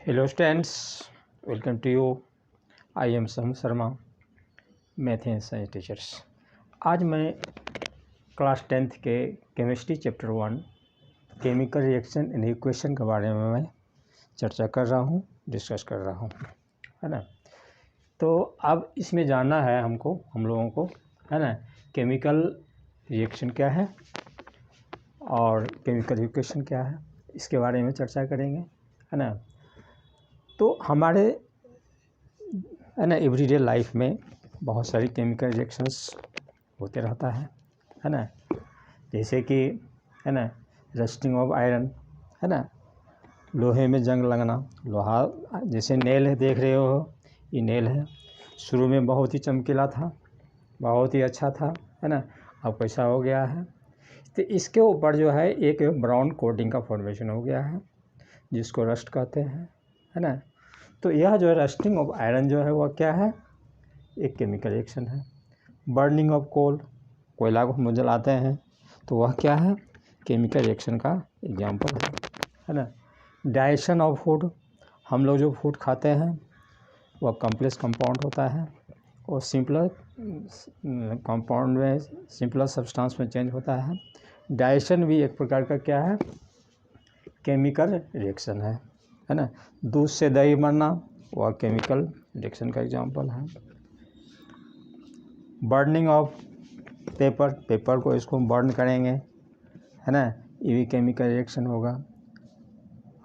Hello students, welcome to you. I am Sam Sharma, math and science teachers. आज मैं class 10th के chemistry chapter 1 chemical reaction and equation के बारे में मैं चर्चा कर रहा हूँ, डिस्कस कर रहा हूँ, है ना। तो अब इसमें जानना है हमको, हम लोगों को, है ना, केमिकल रिएक्शन क्या है और केमिकल इक्वेशन क्या है, इसके बारे में चर्चा करेंगे, है ना। तो हमारे, है ना, एवरीडे लाइफ में बहुत सारी केमिकल रिएक्शंस होते रहता है ना। जैसे कि, है ना, रस्टिंग ऑफ आयरन, है ना, लोहे में जंग लगना। लोहा जैसे नेल है, देख रहे हो, ये नेल है, शुरू में बहुत ही चमकीला था, बहुत ही अच्छा था, है ना, अब कैसा हो गया है। तो इसके ऊपर जो है एक ब्राउन कोटिंग का फॉर्मेशन हो गया है, जिसको रस्ट कहते हैं, है ना। तो यह जो है रस्टिंग ऑफ आयरन जो है वह क्या है, एक केमिकल रिएक्शन है। बर्निंग ऑफ कोल, कोयला को हम जलाते हैं, तो वह क्या है, केमिकल रिएक्शन का एग्जांपल है ना। डाइजेशन ऑफ फूड, हम लोग जो फूड खाते हैं वह कॉम्प्लेक्स कंपाउंड होता है और सिंपलर कंपाउंड में, सिंपलर सब्सटेंस में चेंज होता है। डाइजेशन भी एक प्रकार का क्या है, केमिकल रिएक्शन है ना। दूध से दही बनना वह केमिकल रिएक्शन का एग्जांपल है। बर्निंग ऑफ पेपर, पेपर को इसको बर्न करेंगे, है ना, ये भी केमिकल रिएक्शन होगा।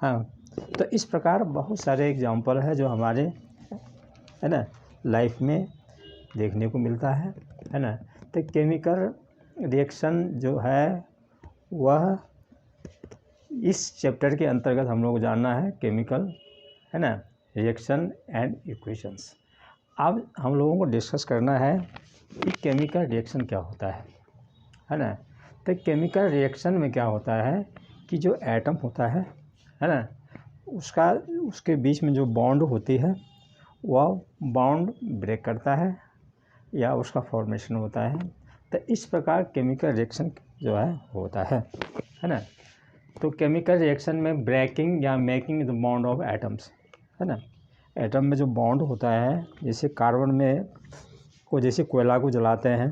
हाँ, तो इस प्रकार बहुत सारे एग्जांपल है जो हमारे, है ना, लाइफ में देखने को मिलता है ना। तो केमिकल रिएक्शन जो है वह इस चैप्टर के अंतर्गत हम लोग जानना है, केमिकल, है ना, रिएक्शन एंड इक्वेशंस। अब हम लोगों को डिस्कस करना है कि केमिकल रिएक्शन क्या होता है ना। तो केमिकल रिएक्शन में क्या होता है कि जो एटम होता है ना, उसके बीच में जो बॉन्ड होती है वह बॉन्ड ब्रेक करता है या उसका फॉर्मेशन होता है। तो इस प्रकार केमिकल रिएक्शन जो है होता है ना। तो केमिकल रिएक्शन में ब्रेकिंग या making the bond of atoms, है ना। एटम में जो बॉन्ड होता है, जैसे कार्बन में को, जैसे कोयला को जलाते हैं,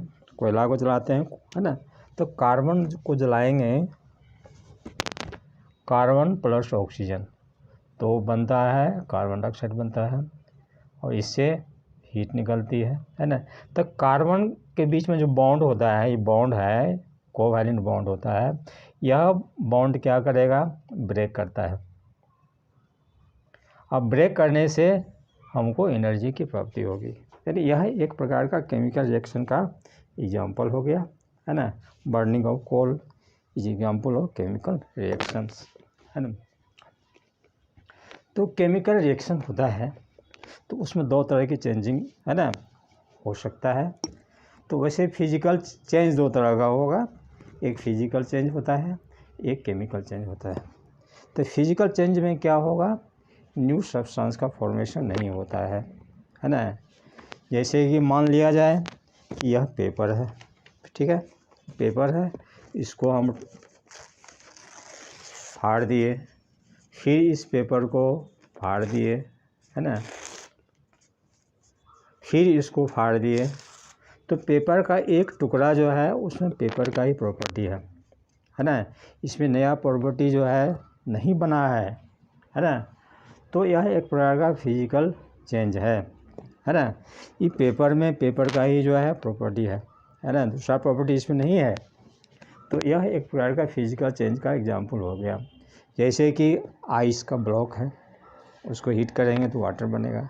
है ना, तो कार्बन को जलाएंगे, कार्बन प्लस ऑक्सीजन, तो बनता है कार्बन डाइऑक्साइड बनता है और इससे हीट निकलती है ना। तो कार्बन के बीच में जो बॉन्ड होता है, ये बॉन्ड है, कोवैलेंट बॉन्ड होता है, यह बॉन्ड क्या करेगा, ब्रेक करता है। अब ब्रेक करने से हमको एनर्जी की प्राप्ति होगी, यानी यह एक प्रकार का केमिकल रिएक्शन का एग्जांपल हो गया, है ना। Burning of coal is example of chemical reactions, है ना। तो केमिकल रिएक्शन होता है तो उसमें दो तरह की चेंजिंग, है ना, हो सकता है। तो वैसे फिजिकल चेंज दो तरह का होगा, एक फिजिकल चेंज होता है, एक केमिकल चेंज होता है। तो फिजिकल चेंज में क्या होगा, न्यू सब्सटेंस का फॉर्मेशन नहीं होता है ना। जैसे कि मान लिया जाए कि यह पेपर है, ठीक है, पेपर है, इसको हम फाड़ दिए, फिर इस पेपर को फाड़ दिए, है ना, फिर इसको फाड़ दिए, तो पेपर का एक टुकड़ा जो है उसमें पेपर का ही प्रॉपर्टी है ना। इसमें नया प्रॉपर्टी जो है नहीं बना है ना। तो यह एक प्रकार का फिजिकल चेंज है ना। ये पेपर में पेपर का ही जो है प्रॉपर्टी है ना, दूसरा प्रॉपर्टी इसमें नहीं है। तो यह एक प्रकार का फिजिकल चेंज का एग्जांपल हो गया। जैसे कि आइस का ब्लॉक है, उसको हीट करेंगे तो वाटर बनेगा,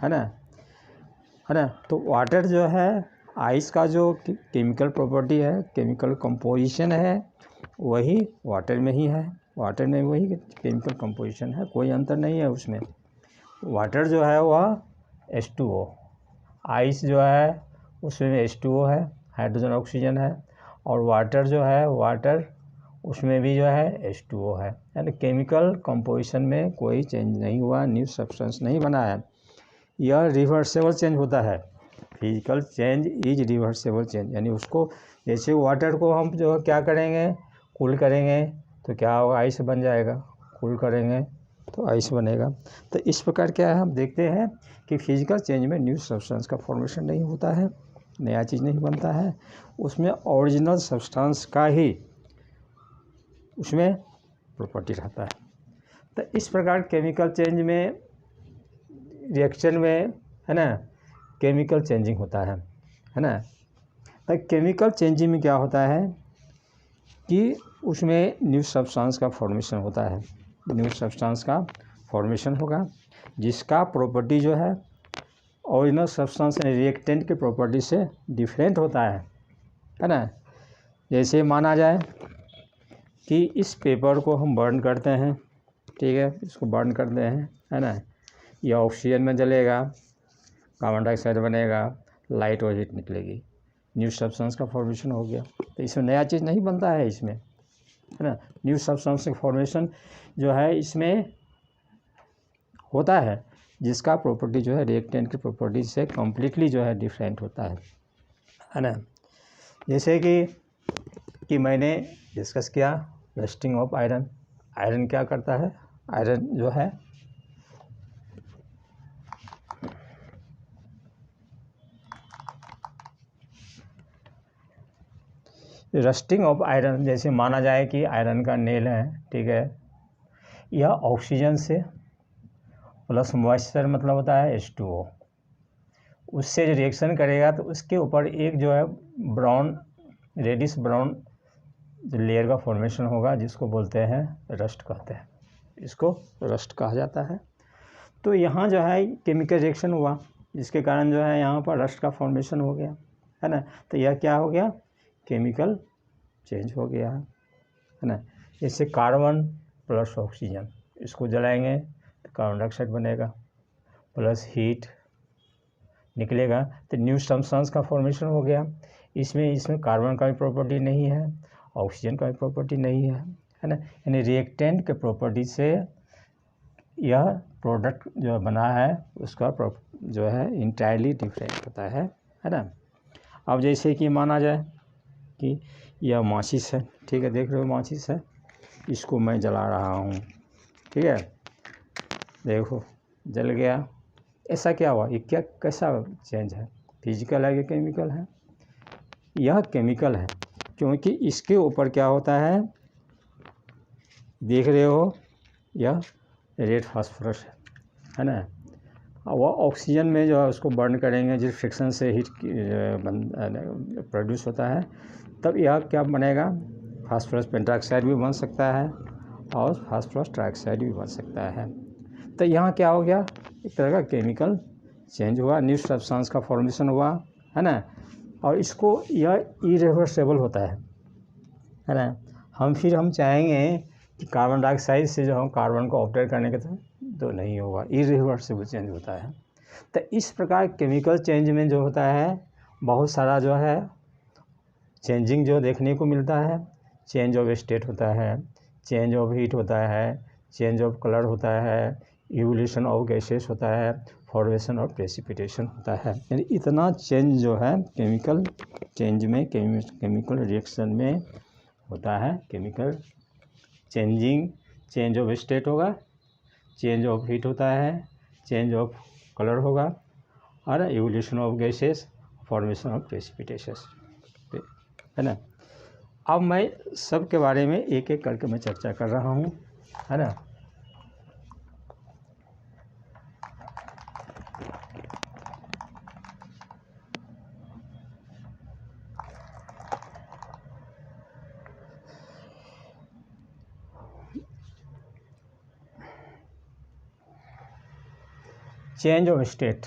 है ना। तो वाटर जो है, आइस का जो केमिकल प्रॉपर्टी है, केमिकल कंपोजिशन है, वही वाटर में ही है, वाटर में वही केमिकल कंपोजिशन है, कोई अंतर नहीं है उसमें। वाटर जो है वह H2O, आइस जो है उसमें H2O है, हाइड्रोजन ऑक्सीजन है, और वाटर जो है, वाटर उसमें भी जो है H2O है, यानी केमिकल कंपोजिशन में कोई चेंज नहीं हुआ, न्यू सब्सटेंस नहीं बना है। यह रिवर्सेबल चेंज होता है, physical change is reversible change, यानी उसको, जैसे वाटर को हम जो क्या करेंगे, कूल करेंगे तो क्या होगा, आइस बन जाएगा, कूल करेंगे तो आइस बनेगा। तो इस प्रकार क्या है, हम देखते हैं कि फिजिकल चेंज में न्यू सब्सटेंस का फॉर्मेशन नहीं होता है, नया चीज़ नहीं बनता है, उसमें ओरिजिनल सब्सटेंस का ही उसमें प्रॉपर्टी रहता है। तो इस प्रकार केमिकल चेंज में, रिएक्शन में, है ना, केमिकल चेंजिंग होता है ना। तो केमिकल चेंजिंग में क्या होता है कि उसमें न्यू सब्सटेंस का फॉर्मेशन होता है, न्यू सब्सटेंस का फॉर्मेशन होगा जिसका प्रॉपर्टी जो है ओरिजिनल सब्सटेंस यानी रिएक्टेंट की प्रॉपर्टी से डिफरेंट होता है ना। जैसे माना जाए कि इस पेपर को हम बर्न करते हैं, ठीक है, इसको बर्न करते हैं, है ना, यह ऑक्सीजन में जलेगा, कार्बन डाइऑक्साइड बनेगा, लाइट और हीट निकलेगी, न्यू सब्सटेंस का फॉर्मेशन हो गया। तो इसमें नया चीज़ नहीं बनता है इसमें, है ना। न्यू सब्सटेंस का फॉर्मेशन जो है इसमें होता है जिसका प्रॉपर्टी जो है रिएक्टेंट की प्रॉपर्टी से कम्प्लीटली जो है डिफरेंट होता है ना। जैसे कि मैंने डिस्कस किया रस्टिंग ऑफ आयरन। आयरन क्या करता है, आयरन जो है रस्टिंग ऑफ आयरन, जैसे माना जाए कि आयरन का नेल है, ठीक है, यह ऑक्सीजन से प्लस मॉइस्चर मतलब होता है H2O, उससे जो रिएक्शन करेगा तो उसके ऊपर एक जो है ब्राउन, रेडिश ब्राउन जो लेयर का फॉर्मेशन होगा जिसको बोलते हैं रस्ट कहते हैं, इसको रस्ट कहा जाता है। तो यहाँ जो है केमिकल रिएक्शन हुआ जिसके कारण जो है यहाँ पर रस्ट का फॉर्मेशन हो गया, है ना। तो यह क्या हो गया, केमिकल चेंज हो गया है ना। जैसे कार्बन प्लस ऑक्सीजन, इसको जलाएंगे तो कार्बन डाइऑक्साइड बनेगा, प्लस हीट निकलेगा तो न्यू सब्सटेंस का फॉर्मेशन हो गया। इसमें कार्बन का भी प्रॉपर्टी नहीं है, ऑक्सीजन का भी प्रॉपर्टी नहीं है ना। यानी रिएक्टेंट के प्रॉपर्टी से यह प्रोडक्ट जो बना है उसका जो है इंटायरली डिफरेंट होता है ना। अब जैसे कि माना जाए कि यह माचिस है, ठीक है, देख रहे हो माचिस है, इसको मैं जला रहा हूँ, ठीक है, देखो जल गया। ऐसा क्या हुआ, ये क्या कैसा चेंज है, फिजिकल है कि केमिकल है? यह केमिकल है क्योंकि इसके ऊपर क्या होता है, देख रहे हो, यह रेड फास्फोरस है ना। वह ऑक्सीजन में जो है उसको बर्न करेंगे, जिस फ्रिक्शन से हीट प्रोड्यूस होता है, तब यह क्या बनेगा, फास्फोरस पेंटाऑक्साइड भी बन सकता है और फास्फोरस ट्राइऑक्साइड भी बन सकता है। तो यहाँ क्या हो गया, एक तरह का केमिकल चेंज हुआ, न्यू सब्सटेंस का फॉर्मेशन हुआ, है ना। और इसको यह इरिवर्सिबल होता है ना। हम चाहेंगे कि कार्बन डाइऑक्साइड से जो हम कार्बन को ऑब्टेन करने के तो नहीं होगा, इरिवर्सिबल चेंज होता है। तो इस प्रकार केमिकल चेंज में जो होता है बहुत सारा जो है चेंजिंग जो देखने को मिलता है। चेंज ऑफ स्टेट होता है, चेंज ऑफ हीट होता है, चेंज ऑफ कलर होता है, इवोल्यूशन ऑफ गैसेस होता है, फॉर्मेशन ऑफ प्रेसिपिटेशन होता है। यानी इतना चेंज जो है केमिकल चेंज में, केमिकल रिएक्शन में होता है। Chemical changing, change of state होगा, चेंज ऑफ हीट होता है, चेंज ऑफ कलर होगा और evolution of gases, formation of precipitation, है ना। अब मैं सब के बारे में एक एक करके मैं चर्चा कर रहा हूँ, है ना। चेंज ऑफ स्टेट,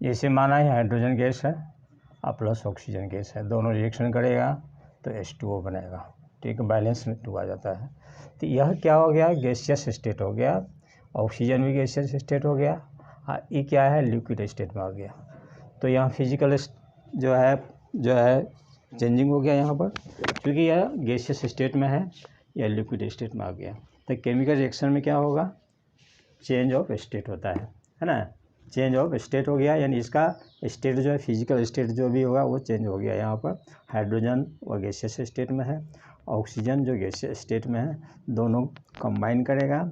जैसे माना है हाइड्रोजन गैस है और प्लस ऑक्सीजन गैस है, दोनों रिएक्शन करेगा तो H2O बनेगा, ठीक है, बैलेंस में 2 आ जाता है। तो यह क्या हो गया, गैसियस स्टेट हो गया, ऑक्सीजन भी गैसियस स्टेट हो गया, ये क्या है, लिक्विड स्टेट में आ गया। तो यहाँ फिजिकल जो है चेंजिंग हो गया यहाँ पर, क्योंकि यह गैसियस स्टेट में है, यह लिक्विड स्टेट में आ गया। तो केमिकल रिएक्शन में क्या होगा, चेंज ऑफ स्टेट होता है ना। चेंज ऑफ स्टेट हो गया, यानी इसका स्टेट जो है फिजिकल स्टेट जो भी होगा वो चेंज हो गया। यहाँ पर हाइड्रोजन वो गैसियस स्टेट में है, ऑक्सीजन जो गैसियस स्टेट में है, दोनों कंबाइन करेगा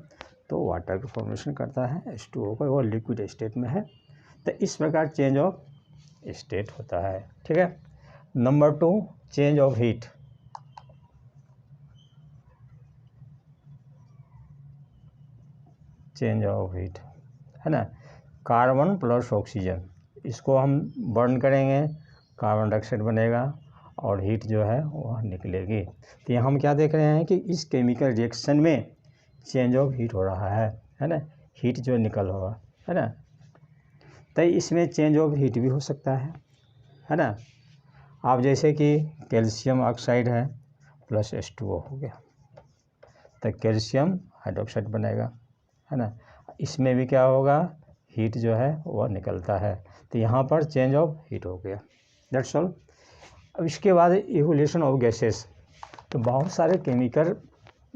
तो वाटर का फॉर्मेशन करता है, H2O का, वो लिक्विड स्टेट में है। तो इस प्रकार चेंज ऑफ स्टेट होता है। ठीक है। Number 2, change of heat. Change of heat है ना, कार्बन प्लस ऑक्सीजन, इसको हम बर्न करेंगे, कार्बन डाइऑक्साइड बनेगा और हीट जो है वह निकलेगी। तो यहाँ हम क्या देख रहे हैं कि इस केमिकल रिएक्शन में चेंज ऑफ हीट हो रहा है ना, हीट जो निकल होगा, है ना। तो इसमें चेंज ऑफ हीट भी हो सकता है ना। आप जैसे कि कैल्शियम ऑक्साइड है प्लस H2O हो गया, तो कैल्शियम हाइड्रोक्साइड बनेगा, है ना। इसमें भी क्या होगा, हीट जो है वह निकलता है। तो यहाँ पर चेंज ऑफ हीट हो गया, दैट्स ऑल। अब इसके बाद इवोल्यूशन ऑफ गैसेस। तो बहुत सारे केमिकल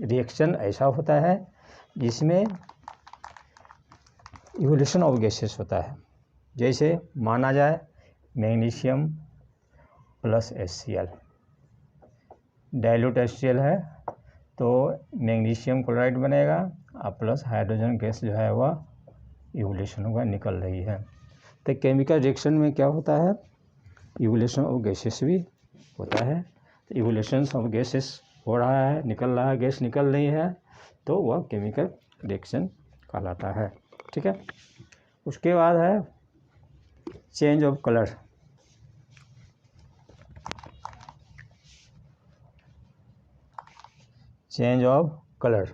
रिएक्शन ऐसा होता है जिसमें इवोल्यूशन ऑफ गैसेस होता है। जैसे माना जाए magnesium plus HCl, dilute HCl है तो मैग्नीशियम क्लोराइड बनेगा और प्लस हाइड्रोजन गैस जो है वह इवोल्यूशन होगा, निकल रही है। तो केमिकल रिएक्शन में क्या होता है, इवोल्यूशन ऑफ गैसेस भी होता है। तो इवोल्यूशन ऑफ गैसेस हो रहा है, निकल रहा है, गैस निकल रही है, तो वह केमिकल रिएक्शन कहलाता है। ठीक है। उसके बाद है change of colour. Change of colour,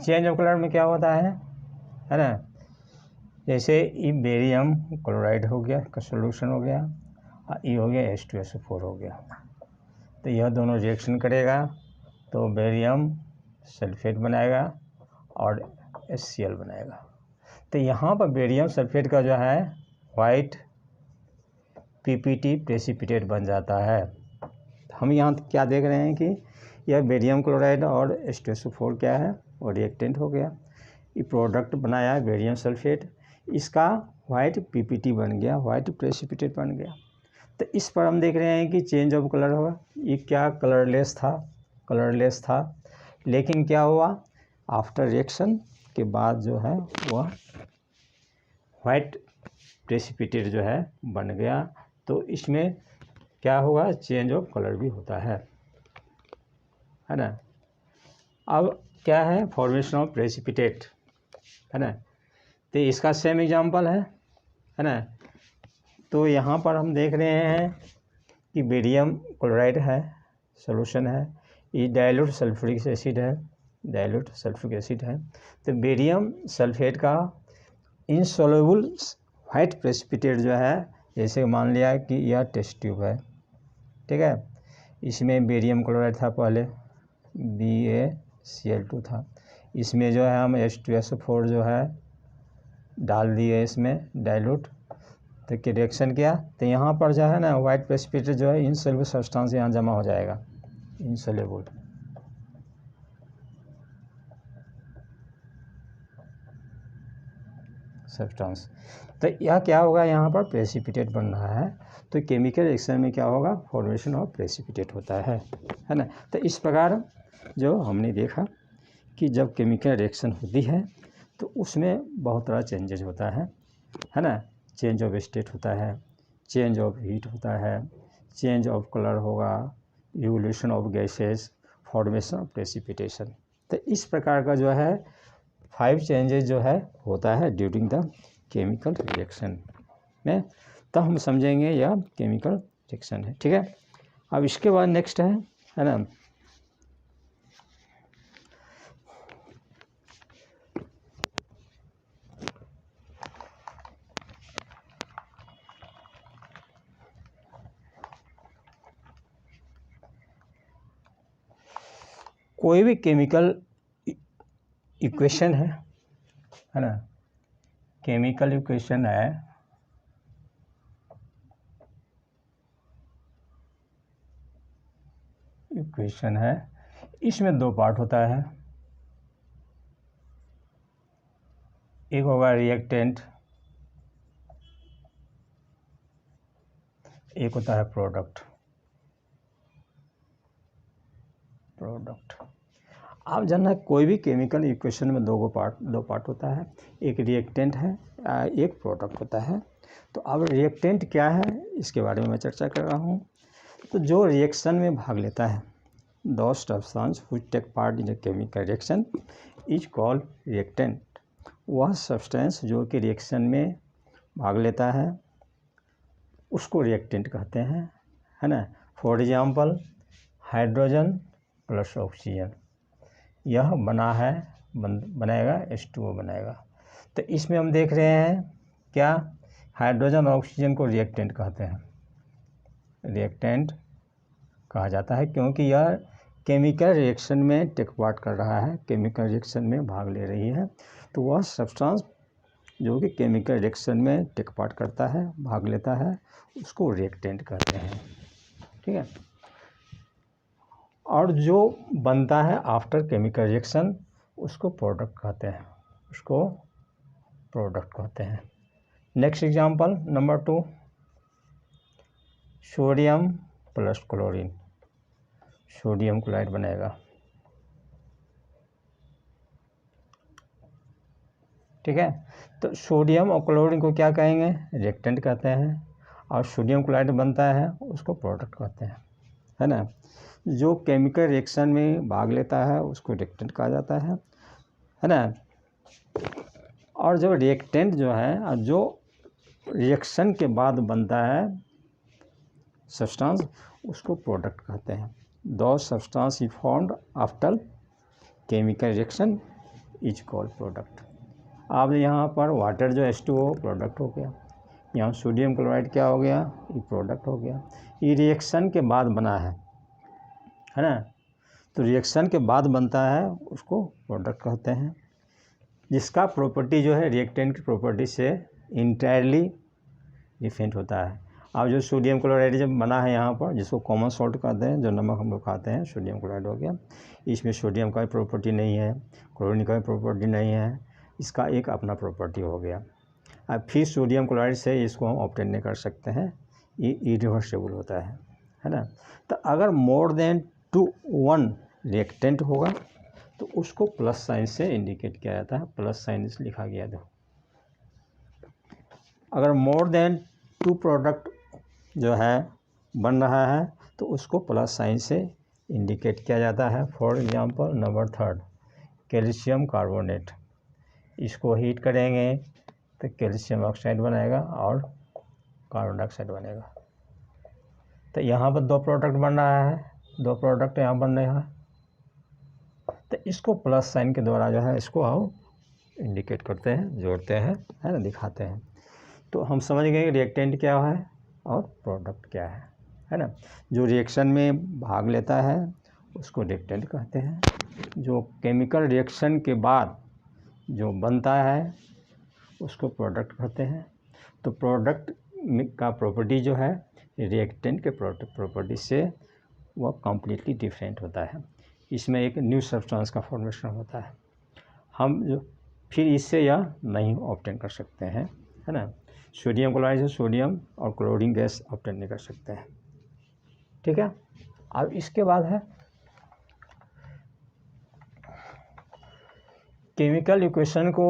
change of colour में क्या होता है ना, जैसे ये बेरियम क्लोराइड हो गया का सोल्यूशन हो गया, ये हो गया H2SO4 हो गया। तो यह दोनों रिएक्शन करेगा तो बेरियम सल्फेट बनाएगा और HCl बनाएगा। तो यहाँ पर बेरियम सल्फेट का जो है वाइट PPT प्रेसिपिटेट बन जाता है। हम यहाँ क्या देख रहे हैं कि यह बेरियम क्लोराइड और H2SO4 क्या है, वो रिएक्टेंट हो गया, ये प्रोडक्ट बनाया है बेरियम सल्फेट, इसका वाइट PPT बन गया, वाइट प्रेसिपिटेट बन गया। तो इस पर हम देख रहे हैं कि चेंज ऑफ कलर होगा। ये क्या कलरलेस था, लेकिन क्या हुआ, आफ्टर रिएक्शन के बाद जो है वह वाइट प्रेसिपिटेट जो है बन गया। तो इसमें क्या होगा, चेंज ऑफ कलर भी होता है ना। अब क्या है, फॉर्मेशन ऑफ प्रेसिपिटेट, है ना। तो इसका सेम एग्जांपल है ना। तो यहाँ पर हम देख रहे हैं कि बेरियम क्लोराइड है, सॉल्यूशन है, ये डाइल्यूट सल्फ्यूरिक एसिड है, डाइल्यूट सल्फ्यूरिक एसिड है। तो बेरियम सल्फेट का इनसॉल्युबल वाइट प्रेसिपिटेट जो है, जैसे मान लिया कि यह टेस्ट ट्यूब है, ठीक है, इसमें बेरियम क्लोराइड था पहले, BaCl2 था, इसमें जो है हम H2SO4 जो है डाल दिए इसमें डाइल्यूट, तो कि रिएक्शन किया, तो यहाँ पर जो है ना वाइट प्रेसिपिटेट जो है इनसॉल्युबल सब्सटेंस यहाँ जमा हो जाएगा, इनसॉल्युबल। सब्सटेंस, तो यह क्या होगा, यहाँ पर प्रेसिपिटेट बन रहा है। तो केमिकल रिएक्शन में क्या होगा, फॉर्मेशन ऑफ प्रेसिपिटेट होता है ना। तो इस प्रकार जो हमने देखा कि जब केमिकल रिएक्शन होती है तो उसमें बहुत तरह चेंजेज होता है ना। चेंज ऑफ स्टेट होता है, चेंज ऑफ हीट होता है, चेंज ऑफ कलर होगा, evolution of gases, formation of precipitation. तो इस प्रकार का जो है 5 चेंजेस जो है होता है ड्यूरिंग द केमिकल रिएक्शन में। तो हम समझेंगे यह केमिकल रिएक्शन है। ठीक है। अब इसके बाद नेक्स्ट है ना, कोई भी केमिकल इक्वेशन है ना, केमिकल इक्वेशन है, इसमें दो पार्ट होता है, एक होगा रिएक्टेंट, एक होता है प्रोडक्ट। आप जानना, कोई भी केमिकल इक्वेशन में दो पार्ट होता है, एक रिएक्टेंट है, एक प्रोडक्ट होता है। तो अब रिएक्टेंट क्या है इसके बारे में मैं चर्चा कर रहा हूँ। तो जो रिएक्शन में भाग लेता है, those substances which take part in a chemical reaction is called reactant। वह सब्सटेंस जो कि रिएक्शन में भाग लेता है उसको रिएक्टेंट कहते हैं, है ना। For example hydrogen plus oxygen, यह बनाएगा H2O बनाएगा। तो इसमें हम देख रहे हैं क्या, हाइड्रोजन और ऑक्सीजन को रिएक्टेंट कहते हैं, रिएक्टेंट कहा जाता है क्योंकि यह केमिकल रिएक्शन में टेक पार्ट कर रहा है, केमिकल रिएक्शन में भाग ले रही है। तो वह सब्सटेंस जो कि केमिकल रिएक्शन में टेक पार्ट करता है, भाग लेता है, उसको रिएक्टेंट कहते हैं, ठीक है। और जो बनता है आफ्टर केमिकल रिएक्शन उसको प्रोडक्ट कहते हैं, उसको प्रोडक्ट कहते हैं। Next example number 2, sodium plus chlorine, sodium chloride बनेगा, ठीक है। तो सोडियम और क्लोरीन को क्या कहेंगे, रिएक्टेंट कहते हैं, और सोडियम क्लोराइड बनता है उसको प्रोडक्ट कहते हैं, है ना। जो केमिकल रिएक्शन में भाग लेता है उसको रिएक्टेंट कहा जाता है ना। और जो रिएक्टेंट जो है, जो रिएक्शन के बाद बनता है सब्सटेंस, उसको प्रोडक्ट कहते हैं। दो substance is formed after chemical reaction is called product. अब यहाँ पर वाटर जो H2O प्रोडक्ट हो गया, यहाँ सोडियम क्लोराइड क्या हो गया, ये प्रोडक्ट हो गया। ये रिएक्शन के बाद बना है ना। तो रिएक्शन के बाद बनता है उसको प्रोडक्ट कहते हैं, जिसका प्रॉपर्टी जो है रिएक्टेंट की प्रॉपर्टी से इंटायरली डिफरेंट होता है। अब जो सोडियम क्लोराइड जब बना है यहाँ पर, जिसको कॉमन सॉल्ट कहते हैं, जो नमक हम लोग खाते हैं, सोडियम क्लोराइड हो गया, इसमें सोडियम का भी प्रॉपर्टी नहीं है, क्लोरीन का भी प्रॉपर्टी नहीं है, इसका एक अपना प्रॉपर्टी हो गया। अब फिर सोडियम क्लोराइड से इसको हम ऑब्टेन नहीं कर सकते हैं, ये इरिवर्सिबल होता है ना। तो अगर मोर देन 1 रिएक्टेंट होगा तो उसको प्लस साइन से इंडिकेट किया जाता है, प्लस साइन से लिखा गया था। अगर मोर देन 2 प्रोडक्ट जो है बन रहा है तो उसको प्लस साइन से इंडिकेट किया जाता है। For example number 3 calcium carbonate, इसको हीट करेंगे तो कैल्शियम ऑक्साइड बनेगा और कार्बन डाइऑक्साइड बनेगा। तो यहाँ पर 2 प्रोडक्ट बन रहा है, 2 प्रोडक्ट यहाँ बन रहा है, तो इसको प्लस साइन के द्वारा जो है इसको हम इंडिकेट करते हैं, जोड़ते हैं, है ना, दिखाते हैं। तो हम समझ गए कि रिएक्टेंट क्या है और प्रोडक्ट क्या है ना। जो रिएक्शन में भाग लेता है उसको रिएक्टेंट कहते हैं, जो केमिकल रिएक्शन के बाद जो बनता है उसको प्रोडक्ट कहते हैं। तो प्रोडक्ट का प्रॉपर्टी जो है रिएक्टेंट के प्रॉपर्टी से वह कम्प्लीटली डिफरेंट होता है, इसमें एक न्यू सब्सटेंस का फॉर्मेशन होता है। हम जो फिर इससे यह नहीं ऑब्टेन कर सकते हैं, है ना। सोडियम क्लोराइड से सोडियम और क्लोरीन गैस ऑब्टेन नहीं कर सकते हैं, ठीक है। अब इसके बाद है केमिकल इक्वेशन को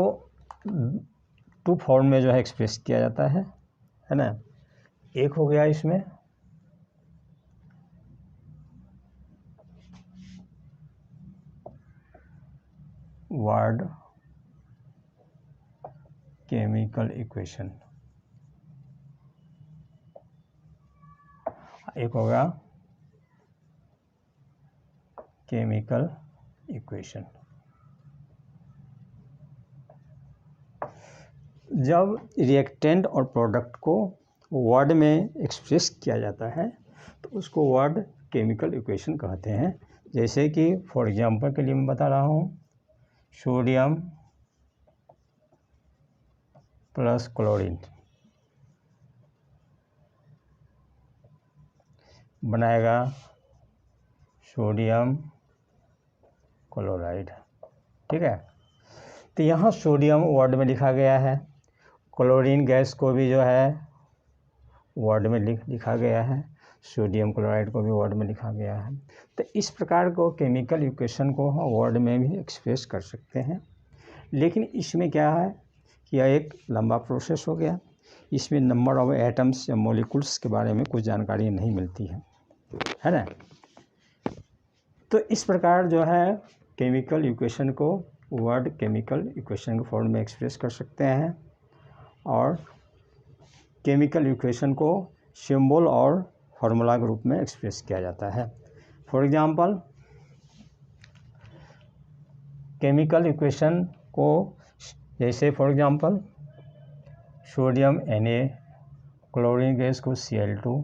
2 फॉर्म में जो है एक्सप्रेस किया जाता है ना। एक हो गया इसमें वर्ड केमिकल इक्वेशन, एक हो गया केमिकल इक्वेशन। जब रिएक्टेंट और प्रोडक्ट को वर्ड में एक्सप्रेस किया जाता है तो उसको वर्ड केमिकल इक्वेशन कहते हैं। जैसे कि फॉर एग्जांपल के लिए मैं बता रहा हूँ, सोडियम प्लस क्लोरीन बनाएगा सोडियम क्लोराइड। ठीक है, तो यहाँ सोडियम वर्ड में लिखा गया है, क्लोरीन गैस को भी जो है वर्ड में लिखा गया है, सोडियम क्लोराइड को भी वर्ड में लिखा गया है। तो इस प्रकार को केमिकल इक्वेशन को वर्ड में भी एक्सप्रेस कर सकते हैं। लेकिन इसमें क्या है कि यह एक लंबा प्रोसेस हो गया, इसमें नंबर ऑफ एटम्स या मॉलिक्यूल्स के बारे में कुछ जानकारी नहीं मिलती है ना। तो इस प्रकार जो है केमिकल इक्वेशन को वर्ड केमिकल इक्वेशन के फॉर्म में एक्सप्रेस कर सकते हैं, और केमिकल इक्वेशन को सिंबल और फार्मूला के रूप में एक्सप्रेस किया जाता है। फॉर एग्जांपल, केमिकल इक्वेशन को जैसे for example sodium Na, chlorine gas को Cl2,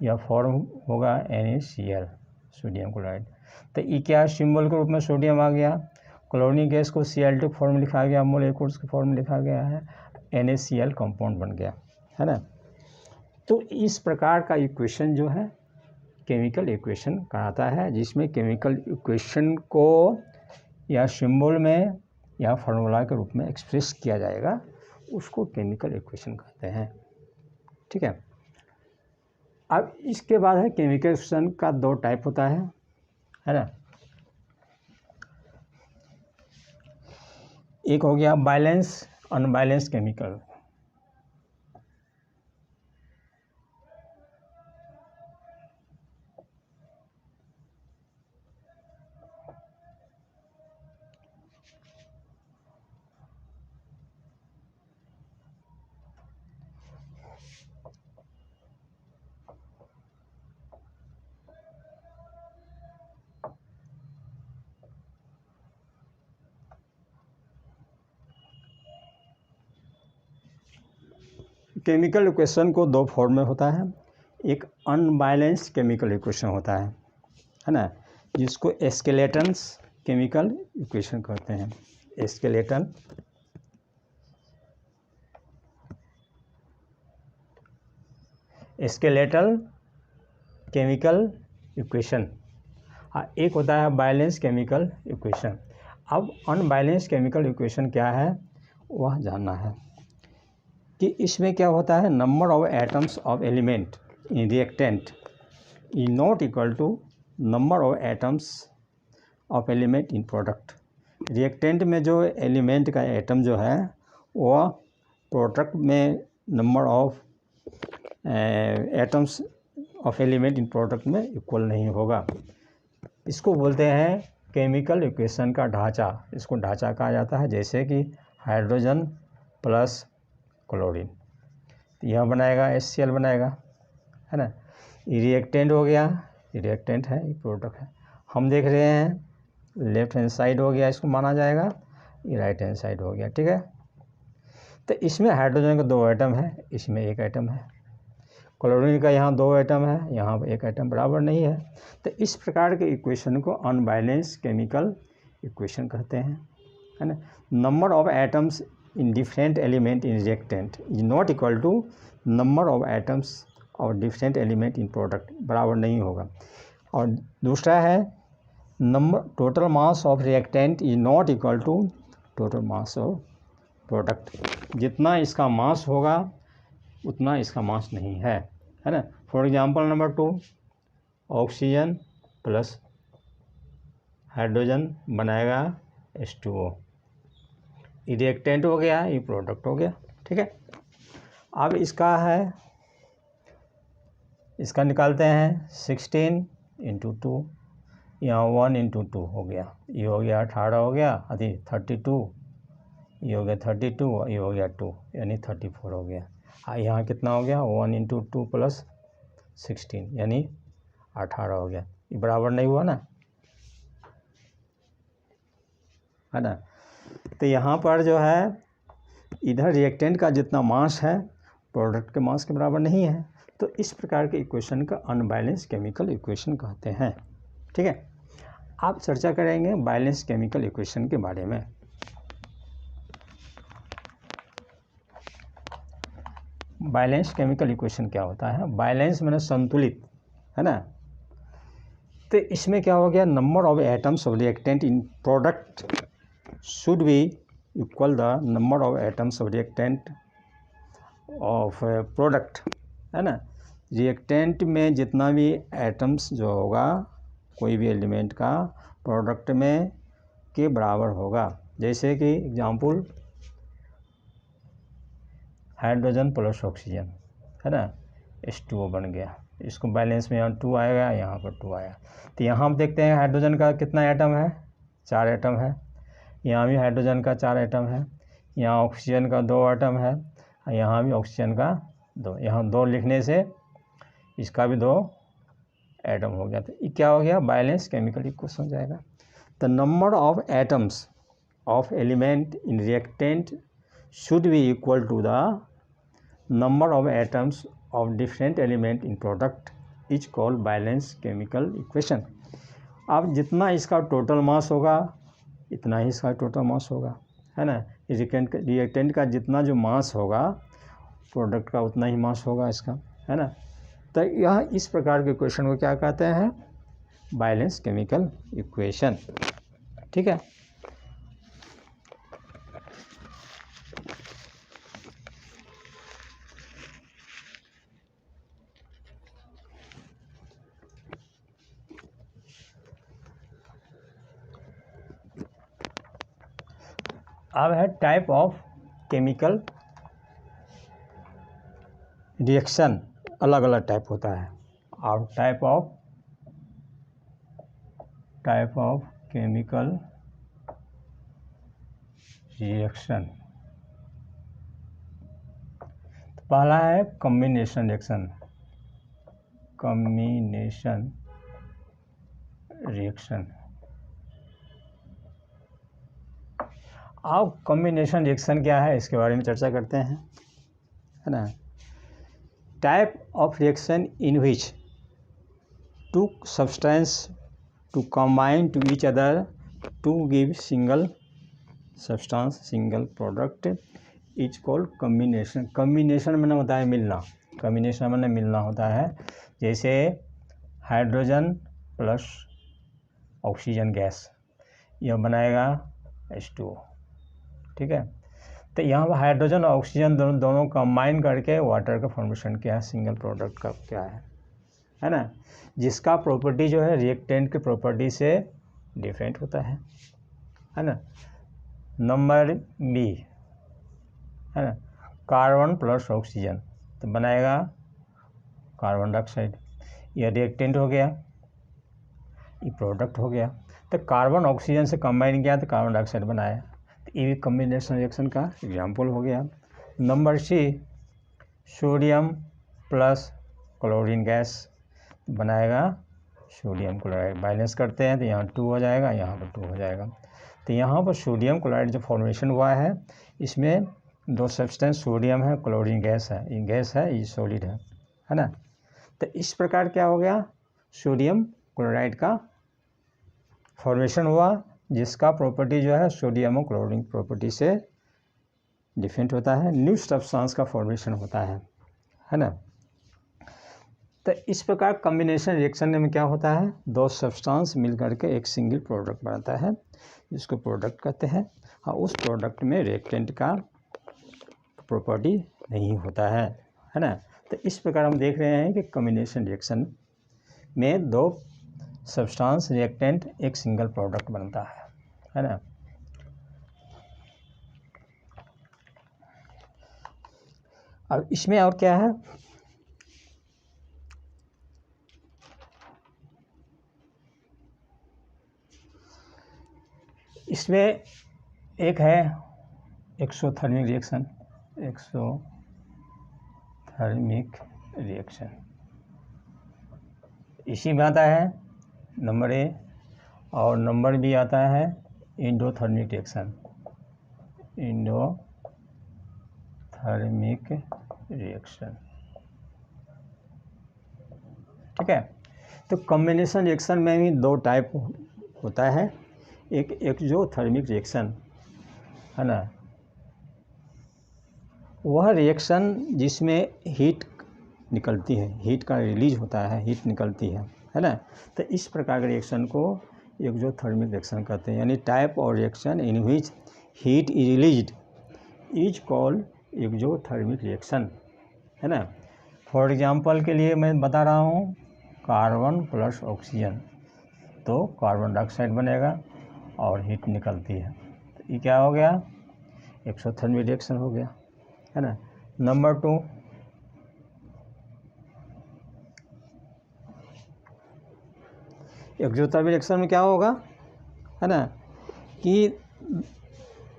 या फॉर्म होगा NaCl, सोडियम क्लोराइड। तो ये क्या सिंबल के रूप में सोडियम आ गया, क्लोरीन गैस को Cl2 फॉर्म लिखा गया, मोलिक्यूल्स के फॉर्म लिखा गया है, NaCl कंपाउंड बन गया, है ना। तो इस प्रकार का इक्वेशन जो है केमिकल इक्वेशन कहलाता है, जिसमें केमिकल इक्वेशन को या सिंबल में या फार्मूला के रूप में एक्सप्रेस किया जाएगा, उसको केमिकल इक्वेशन कहते हैं। ठीक है, अब इसके बाद है केमिकल इक्वेशन का दो टाइप होता है ना। एक हो गया balance unbalance chemical. Chemical equation को दो फॉर्म में होता है, एक अनबैलेंस्ड केमिकल इक्वेशन होता है ना, जिसको स्केलेटन्स केमिकल इक्वेशन कहते हैं। स्केलेटन स्केलेटल केमिकल इक्वेशन, एक होता है बैलेंस केमिकल इक्वेशन। अब अनबैलेंस केमिकल इक्वेशन क्या है वह जानना है कि इसमें क्या होता है, number of atoms of element in reactant is not equal to number of atoms of element in product. Reactant में जो एलिमेंट का एटम जो है वह प्रोडक्ट में number of atoms of element in product में इक्वल नहीं होगा। इसको बोलते हैं केमिकल इक्वेशन का ढांचा, इसको ढांचा कहा जाता है। जैसे कि हाइड्रोजन प्लस क्लोरीन, यह बनाएगा HCl बनाएगा, है ना। रिएक्टेंट हो गया, रिएक्टेंट है, ये प्रोडक्ट है। हम देख रहे हैं लेफ्ट हैंड साइड हो गया, इसको माना जाएगा, ये राइट हैंड साइड हो गया। ठीक है, तो इसमें हाइड्रोजन का 2 एटम है, इसमें 1 एटम है। क्लोरीन का यहाँ 2 एटम है, यहाँ 1 एटम बराबर नहीं है। तो इस प्रकार के इक्वेशन को अनबैलेंस केमिकल इक्वेशन कहते हैं, है ना। Number of atoms in different element in reactant is not equal to number of atoms of different element in product, बराबर नहीं होगा। और दूसरा है number total mass of reactant is not equal to total mass of product. जितना इसका मास होगा उतना इसका मास नहीं है, है ना। For example number 2, oxygen plus hydrogen बनाएगा H2O, रिएक्टेंट हो गया, ये प्रोडक्ट हो गया। ठीक है, अब इसका है, इसका निकालते हैं 16 × 2, यहाँ 1 × 2 हो गया, ये हो गया 18 हो गया, अभी 32, ये हो गया 32, ये हो गया 2, यानी 34 हो गया। यहाँ कितना हो गया, 1 × 2 + 16 यानी 18 हो गया। ये बराबर नहीं हुआ ना, है ना। तो यहाँ पर जो है इधर रिएक्टेंट का जितना मास है प्रोडक्ट के मास के बराबर नहीं है। तो इस प्रकार के इक्वेशन का अनबैलेंस केमिकल इक्वेशन कहते हैं। ठीक है, आप चर्चा करेंगे बैलेंस केमिकल इक्वेशन के बारे में। बैलेंस केमिकल इक्वेशन क्या होता है, बैलेंस माने संतुलित, है ना। तो इसमें क्या हो गया, number of atoms of reactant in product should be equal the number of atoms of reactant of product, है ना। रिएक्टेंट में जितना भी एटम्स जो होगा कोई भी एलिमेंट का प्रोडक्ट में के बराबर होगा। जैसे कि एग्जांपल हाइड्रोजन प्लस ऑक्सीजन, है ना, H2O बन गया। इसको बैलेंस में यहाँ 2 आएगा, यहाँ पर 2 आया। तो यहाँ हम देखते हैं हाइड्रोजन का कितना एटम है, 4 एटम है। यहाँ भी हाइड्रोजन का 4 एटम है। यहाँ ऑक्सीजन का 2 एटम है। यहाँ भी ऑक्सीजन का 2, यहाँ 2 लिखने से इसका भी 2 एटम हो गया। तो ये क्या हो गया, बैलेंस केमिकल इक्वेशन हो जाएगा। The number of atoms of element in reactant should be equal to the number of atoms of different element in product is called balance chemical equation। अब जितना इसका टोटल मास होगा इतना ही इसका total mass होगा, है ना। रिएक्टेंट का जितना जो मास होगा प्रोडक्ट का उतना ही मास होगा इसका, है ना। तो यह इस प्रकार के इक्वेशन को क्या कहते हैं, बैलेंस केमिकल इक्वेशन। ठीक है। अब है टाइप ऑफ केमिकल रिएक्शन, अलग अलग टाइप होता है। और टाइप ऑफ केमिकल रिएक्शन, तो पहला है कॉम्बिनेशन रिएक्शन। अब कॉम्बिनेशन रिएक्शन क्या है इसके बारे में चर्चा करते हैं, है ना। Type of reaction in which two substance to combine to each other to give single substance single product is called combination. Combination में होता है मिलना, कॉम्बिनेशन में मिलना होता है। जैसे हाइड्रोजन प्लस ऑक्सीजन गैस, यह बनाएगा H2O। ठीक है। तो यहाँ पर हाइड्रोजन और ऑक्सीजन दोनों कंबाइन करके वाटर का फॉर्मेशन क्या है, सिंगल प्रोडक्ट का क्या है ना, जिसका प्रॉपर्टी जो है रिएक्टेंट के प्रॉपर्टी से डिफरेंट होता है ना। नंबर बी, है ना, कार्बन प्लस ऑक्सीजन, तो बनाएगा कार्बन डाइऑक्साइड। यह रिएक्टेंट हो गया, ये प्रोडक्ट हो गया। तो कार्बन ऑक्सीजन से कंबाइन किया तो कार्बन डाइऑक्साइड बनाया, तो ये भी कॉम्बिनेशन रिएक्शन का एग्जाम्पल हो गया। Number C, sodium plus chlorine gas, बनाएगा सोडियम क्लोराइड। बैलेंस करते हैं तो यहाँ 2 हो जाएगा, यहाँ पर 2 हो जाएगा। तो यहाँ पर सोडियम क्लोराइड जो फॉर्मेशन हुआ है इसमें 2 सब्सटेंस सोडियम है, क्लोरीन गैस है। ये गैस है, ये सॉलिड है ना। तो इस प्रकार क्या हो गया, सोडियम क्लोराइड का फॉर्मेशन हुआ, जिसका प्रॉपर्टी जो है सोडियम और क्लोरीन प्रॉपर्टी से डिफरेंट होता है। न्यू सब्सटेंस का फॉर्मेशन होता है ना। तो इस प्रकार कॉम्बिनेशन रिएक्शन में क्या होता है, 2 सब्सटेंस मिल करके एक सिंगल प्रोडक्ट बनता है, जिसको प्रोडक्ट कहते हैं। हाँ, उस प्रोडक्ट में रिएक्टेंट का प्रॉपर्टी नहीं होता है ना। तो इस प्रकार हम देख रहे हैं कि कॉम्बिनेशन रिएक्शन में 2 सब्सटेंस रिएक्टेंट एक सिंगल प्रोडक्ट बनता है ना। अब इसमें और क्या है, इसमें एक है एक्सोथर्मिक रिएक्शन। इसी में आता है नंबर ए, और नंबर बी आता है एंडोथर्मिक रिएक्शन। ठीक है। तो कॉम्बिनेशन रिएक्शन में भी 2 टाइप होता है। एक एक्सोथर्मिक रिएक्शन, है ना, वह रिएक्शन जिसमें हीट निकलती है, हीट का रिलीज होता है, हीट निकलती है है ना। तो इस प्रकार के रिएक्शन को एक्सोथर्मिक रिएक्शन कहते हैं, यानी type of reaction in which heat is released is called exothermic reaction, है ना। फॉर एग्जांपल के लिए मैं बता रहा हूँ, कार्बन प्लस ऑक्सीजन, तो कार्बन डाइऑक्साइड बनेगा और हीट निकलती है, तो ये क्या हो गया, एक्सोथर्मिक रिएक्शन हो गया, है ना। नंबर 2, एक्सोथर्मिक रिएक्शन में क्या होगा, है ना, कि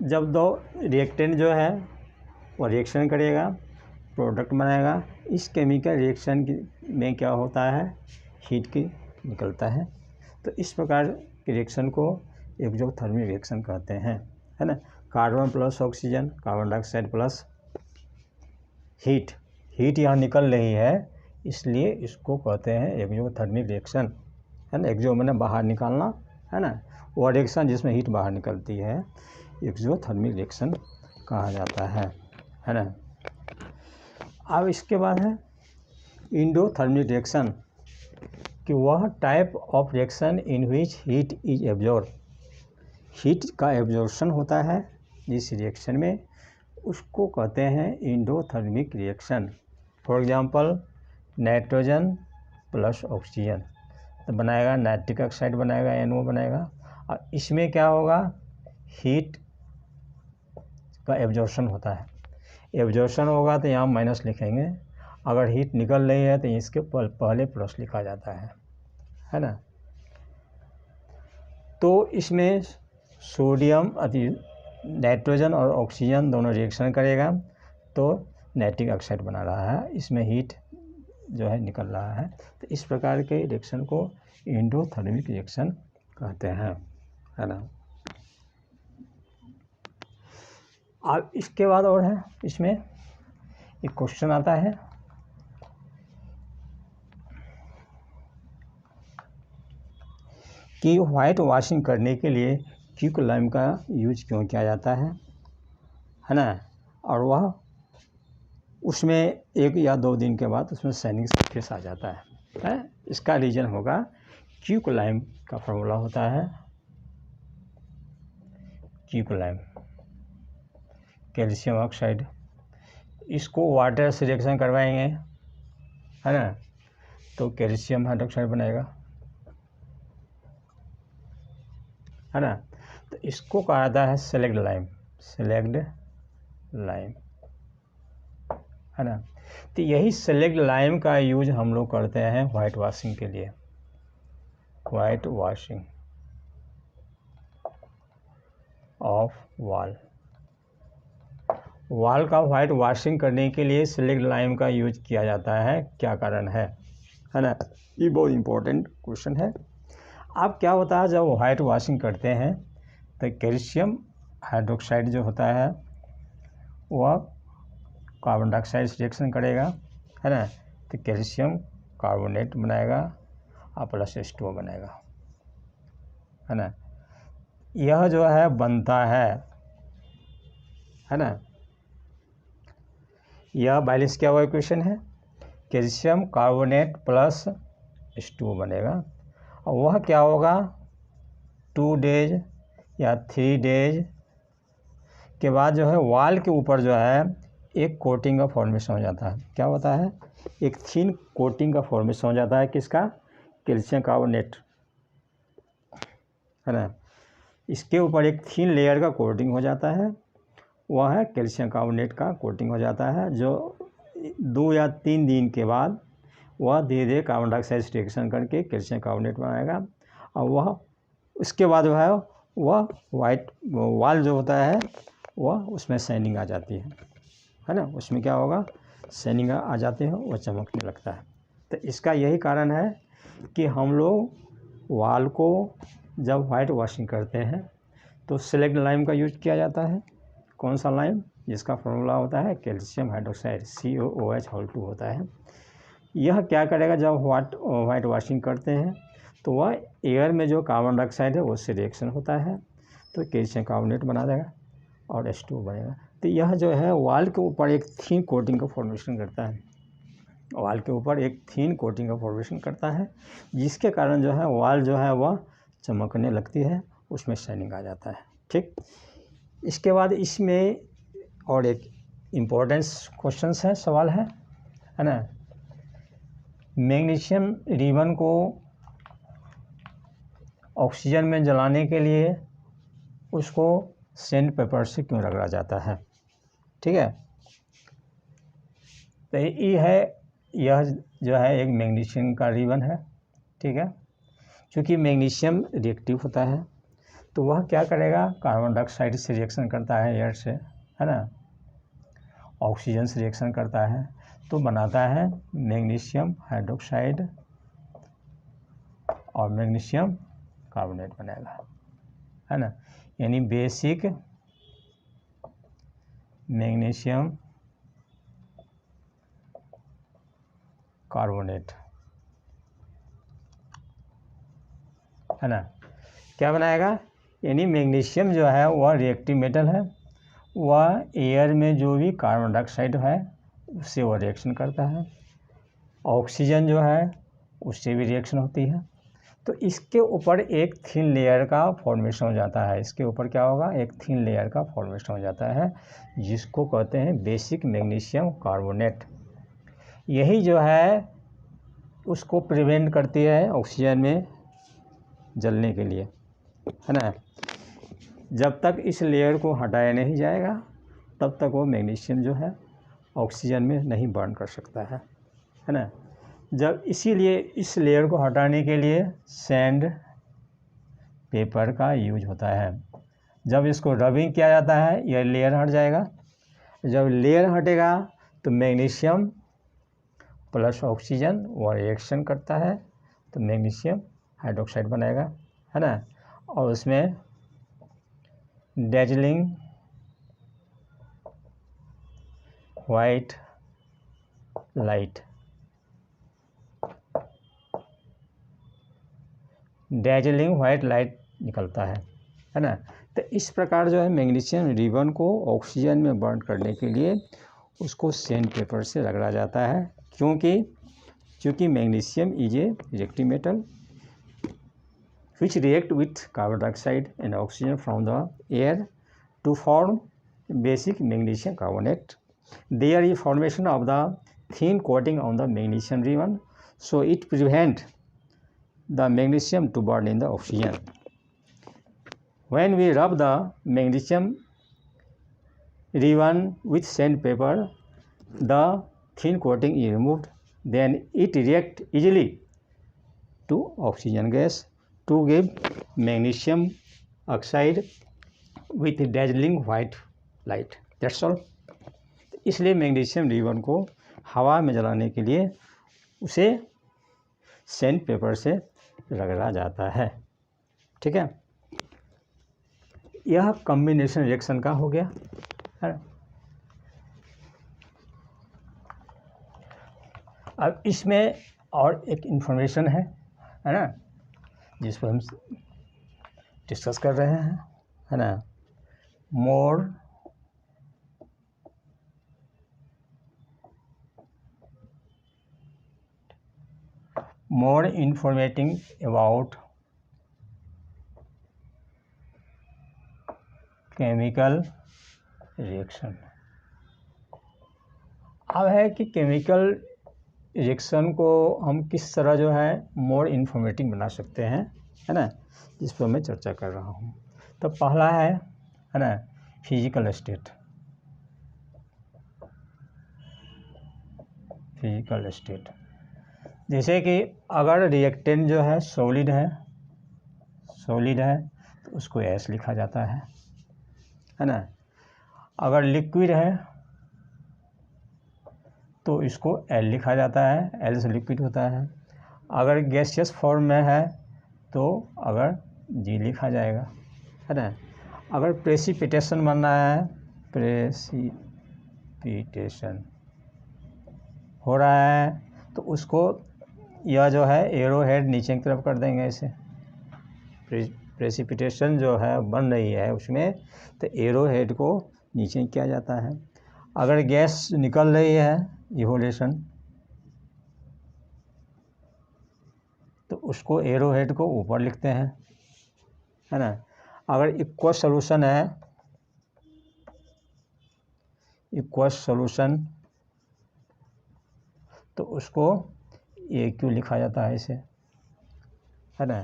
जब दो रिएक्टेंट जो है वो रिएक्शन करेगा, प्रोडक्ट बनाएगा, इस केमिकल रिएक्शन में क्या होता है, हीट की निकलता है, तो इस प्रकार के रिएक्शन को एक्सोथर्मिक रिएक्शन कहते हैं, है ना। Carbon plus oxygen, carbon dioxide plus heat, heat यहाँ निकल रही है, इसलिए इसको कहते हैं एक्सोथर्मिक रिएक्शन, है ना। एक्सो मैंने बाहर निकालना, है ना, वो रिएक्शन जिसमें हीट बाहर निकलती है एक्सोथर्मिक रिएक्शन कहा जाता है ना। अब इसके बाद है एंडोथर्मिक रिएक्शन, कि वह type of reaction in which heat is absorb, heat का एब्जॉर्प्शन होता है जिस रिएक्शन में, उसको कहते हैं endothermic reaction. For example nitrogen plus oxygen, तो बनाएगा नाइट्रिक ऑक्साइड बनेगा, NO बनेगा, और इसमें क्या होगा, हीट का एब्जॉर्प्शन होता है, एब्जॉर्प्शन होगा तो यहाँ माइनस लिखेंगे, अगर हीट निकल रही है तो इसके पहले प्लस लिखा जाता है ना। तो इसमें सोडियम नाइट्रोजन और ऑक्सीजन दोनों रिएक्शन करेगा तो नाइट्रिक ऑक्साइड बना रहा है, इसमें हीट जो है निकल रहा है, तो इस प्रकार के रिएक्शन को एंडोथर्मिक रिएक्शन कहते हैं, है ना। अब इसके बाद और है, इसमें एक क्वेश्चन आता है कि वाइट वॉशिंग करने के लिए क्विकलाइम का यूज क्यों किया जाता है ना, और वह उसमें 1 या 2 दिन के बाद उसमें शाइनिंग सरफेस आ जाता है। इसका रीज़न होगा, क्विकलाइम का फार्मूला होता है क्विकलाइम कैल्शियम ऑक्साइड, इसको वाटर से रिएक्शन करवाएंगे, है ना, तो कैल्शियम हाइड्रोक्साइड बनेगा, है ना। तो इसको कहा जाता है सेलेक्ट लाइम, है ना। तो यही सेलेक्ट लाइम का यूज हम लोग करते हैं वाइट वॉशिंग के लिए, वाइट वॉशिंग ऑफ वॉल का वाइट वॉशिंग करने के लिए सेलेक्ट लाइम का यूज किया जाता है, क्या कारण है ना। ये बहुत इम्पोर्टेंट क्वेश्चन है। अब क्या होता है, जब वाइट वॉशिंग करते हैं तो कैल्शियम हाइड्रोक्साइड जो होता है वह कार्बन डाइऑक्साइड से रिएक्शन करेगा, है ना, तो कैल्शियम कार्बोनेट बनाएगा और प्लस H2O बनेगा, है ना। यह जो है बनता है ना, यह बैलेंस किया हुआ इक्वेशन है, कैल्शियम कार्बोनेट प्लस H2O बनेगा, और वह क्या होगा 2 डेज या 3 डेज के बाद जो है वॉल के ऊपर जो है एक कोटिंग का फॉर्मेशन हो जाता है। क्या होता है, एक थिन कोटिंग का फॉर्मेशन हो जाता है, किसका, कैल्शियम कार्बोनेट, है ना। इसके ऊपर एक थिन लेयर का कोटिंग हो जाता है, वह है कैल्शियम कार्बोनेट का कोटिंग हो जाता है, जो 2 या 3 दिन के बाद वह धीरे धीरे कार्बन डाइऑक्साइड से रिएक्शन करके कैल्शियम कार्बोनेट बनाएगा, और वह उसके बाद जो है वह वाइट वॉल जो होता है वह उसमें शाइनिंग आ जाती है ना, उसमें क्या होगा, शाइनिंग आ जाती है, वह चमकने लगता है। तो इसका यही कारण है कि हम लोग वॉल को जब वाइट वॉशिंग करते हैं तो सेलेक्ट लाइम का यूज किया जाता है। कौन सा लाइम, जिसका फॉर्मूला होता है कैल्शियम हाइड्रोक्साइड COOH2 होता है। यह क्या करेगा, जब वाइट वॉशिंग करते हैं तो वह एयर में जो कार्बन डाइऑक्साइड है उससे रिएक्शन होता है तो कैल्शियम कार्बोनेट बना देगा और H2O बनेगा। तो यह जो है वॉल के ऊपर एक थिन कोटिंग का फॉर्मेशन करता है, वाल के ऊपर एक थीन कोटिंग का फॉर्मेशन करता है, जिसके कारण जो है वाल जो है वह चमकने लगती है, उसमें शाइनिंग आ जाता है। ठीक, इसके बाद इसमें और एक इम्पोर्टेंस क्वेश्चंस है, सवाल है ना। मैग्नीशियम रिबन को ऑक्सीजन में जलाने के लिए उसको सैंड पेपर से क्यों रगड़ा जाता है? ठीक है, तो यह जो है एक मैग्नीशियम का रिबन है। ठीक है, क्योंकि मैग्नीशियम रिएक्टिव होता है तो वह क्या करेगा, कार्बन डाइऑक्साइड से रिएक्शन करता है, एयर से, है ना, ऑक्सीजन से रिएक्शन करता है तो बनाता है मैग्नीशियम हाइड्रोक्साइड और मैग्नीशियम कार्बोनेट बनेगा, है ना, यानी बेसिक मैग्नीशियम कार्बोनेट, है ना, क्या बनाएगा, यानी मैग्नीशियम जो है वह रिएक्टिव मेटल है, वह एयर में जो भी कार्बन डाइऑक्साइड है उससे वह रिएक्शन करता है, ऑक्सीजन जो है उससे भी रिएक्शन होती है, तो इसके ऊपर एक थिन लेयर का फॉर्मेशन हो जाता है। इसके ऊपर क्या होगा, एक थिन लेयर का फॉर्मेशन हो जाता है, जिसको कहते हैं बेसिक मैग्नीशियम कार्बोनेट। यही जो है उसको प्रिवेंट करती है ऑक्सीजन में जलने के लिए, है ना। जब तक इस लेयर को हटाया नहीं जाएगा तब तक वो मैग्नीशियम जो है ऑक्सीजन में नहीं बर्न कर सकता है ना। जब इसीलिए इस लेयर को हटाने के लिए सैंड पेपर का यूज होता है। जब इसको रबिंग किया जाता है यह लेयर हट जाएगा, जब लेयर हटेगा तो मैग्नीशियम प्लस ऑक्सीजन वह रिएक्शन करता है तो मैग्नीशियम हाइड्रोक्साइड बनाएगा, है ना, और उसमें dazzling white light, dazzling white light निकलता है ना। तो इस प्रकार जो है मैग्नीशियम रिबन को ऑक्सीजन में बर्न करने के लिए उसको सैंड पेपर से रगड़ा जाता है, क्योंकि magnesium is a reactive metal which react with carbon dioxide and oxygen from the air to form basic magnesium carbonate. There is formation of the thin coating on the magnesium ribbon, so it prevents the magnesium to burn in the oxygen. When we rub the magnesium ribbon with sandpaper, the thin coating is removed, then it reacts easily to oxygen gas to give magnesium oxide with dazzling white light. That's all. इसलिए magnesium ribbon को हवा में जलाने के लिए उसे sand paper से रगड़ा जाता है। ठीक है, यह कॉम्बिनेशन रिएक्शन का हो गया है। अब इसमें और एक इन्फॉर्मेशन है ना, जिस पर हम डिस्कस कर रहे हैं, है ना। more informating about chemical reaction. अब है कि केमिकल रिएक्शन को हम किस तरह जो है मोर इन्फॉर्मेटिव बना सकते हैं, है ना, जिस पर मैं चर्चा कर रहा हूँ। तो पहला है ना फिजिकल स्टेट। फिजिकल स्टेट जैसे कि अगर रिएक्टेंट जो है सॉलिड है तो उसको एस लिखा जाता है ना। अगर लिक्विड है तो इसको एल लिखा जाता है, एल से लिक्विड होता है। अगर गैसियस फॉर्म में है तो अगर जी लिखा जाएगा, है ना। अगर प्रेसिपिटेशन बनना है, प्रेसिपिटेशन हो रहा है तो उसको यह जो है एरो हेड नीचे की तरफ कर देंगे इसे। प्रेसिपिटेशन जो है बन रही है उसमें तो एरो हेड को नीचे किया जाता है। अगर गैस निकल रही है इवोल्यूशन, उसको एरो हेड को ऊपर लिखते हैं, है ना। अगर इक्वस सॉल्यूशन है, इक्वस सॉल्यूशन, तो उसको AQ लिखा जाता है इसे, है ना।